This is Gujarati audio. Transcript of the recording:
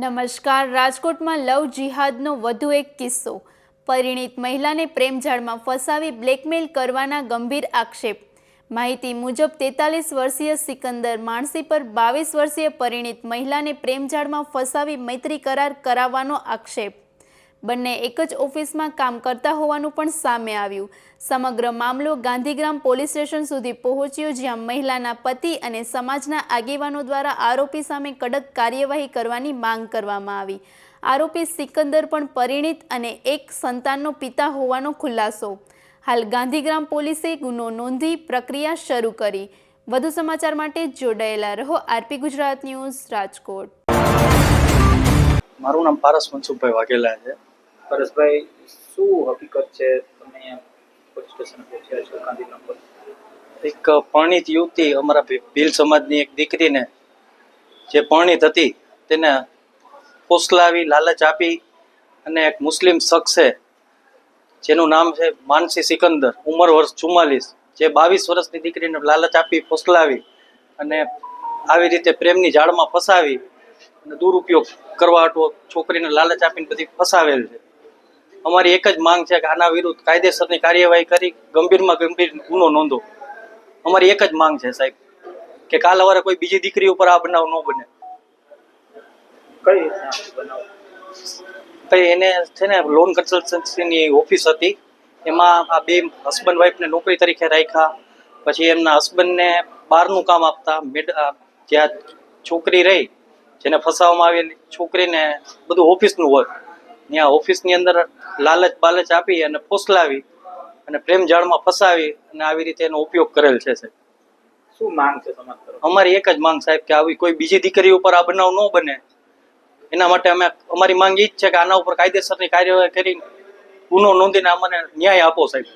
નમસ્કાર. રાજકોટમાં લવ જિહાદનો વધુ એક કિસ્સો. પરિણીત મહિલાને પ્રેમજાળમાં ફસાવી બ્લેકમેલ કરવાના ગંભીર આક્ષેપ. માહિતી મુજબ 43 વર્ષીય સિકંદર માણસી પર 22 વર્ષીય પરિણીત મહિલાને પ્રેમજાળમાં ફસાવી મૈત્રી કરાર કરાવવાનો આક્ષેપ. બંને એક જ ઓફિસમાં કામ કરતા હોવાનું પણ સામે આવ્યું. સમગ્ર મામલો ગાંધીગ્રામ પોલીસ સ્ટેશન સુધી પહોંચ્યો, જ્યાં મહિલાના પતિ અને સમાજના આગેવાનો દ્વારા આરોપી સામે કડક કાર્યવાહી કરવાની માંગ કરવામાં આવી. આરોપી સિકંદર પણ પરિણીત અને એક સંતાનનો પિતા હોવાનો ખુલાસો. હાલ ગાંધીગ્રામ પોલીસે ગુનો નોંધી પ્રક્રિયા શરૂ કરી. વધુ સમાચાર માટે જોડાયેલા રહો આરપી ગુજરાત ન્યૂઝ, રાજકોટ. મારું નામ પારસ મનસુખભાઈ વાઘેલા છે. પરેશભાઈ, શું હકીકત છે? તમે પોલીસ સ્ટેશન પહોંચ્યા છો ગાંધીગ્રામ પર? એક પરણિત યુવતી, અમારા ભીલ સમાજની એક દીકરીને જે પરણિત હતી તેને ફોસલાવી, લાલચ આપી અને એક મુસ્લિમ શખ્સે જેનું નામ છે માનસી સિકંદર, ઉંમર વર્ષ 44, જે 22 વર્ષની દીકરીને લાલચ આપી, ફોસલાવી અને આવી રીતે પ્રેમની જાળમાં ફસાવી અને દુરુપયોગ કરવા હાટુ છોકરીને લાલચ આપીને બધી ફસાવેલ છે. અમારી એક જ માંગ છે કે આના વિરુદ્ધ કાયદેસરની કાર્યવાહી કરી ગંભીરમાં ગંભીર ગુનો નોંધો. અમારી એક જ માંગ છે સાહેબ કે કાલ સવારે કોઈ બીજી દીકરી ઉપર આ બનાવ ન બને. કઈ બનાવ? એને છે ને લોન કન્સલ્ટન્સીની ઓફિસ હતી, એમાં આ બે હસબન્ડ વાઈફને નોકરી તરીકે રાખ્યા. પછી એમના હસબન્ડને બહારનું કામ આપતા. જ્યાં છોકરી રહી, જેને ફસાવવામાં આવેલી છોકરીને બધું ઓફિસનું હોય, ત્યાં ઓફિસની અંદર લાલચ બાલચ આપી અને ફોસલાવી અને પ્રેમ જાળમાં ફસાવી અને આવી રીતે એનો ઉપયોગ કરેલ છે. શું માંગ છે સમાજ તરફ? અમારી એક જ માંગ સાહેબ કે આવી કોઈ બીજી દીકરી ઉપર આ બનાવ ન બને. એના માટે અમારી માંગ એ જ છે કે આના ઉપર કાયદેસરની કાર્યવાહી કરી ગુનો નોંધીને અમને ન્યાય આપો સાહેબ.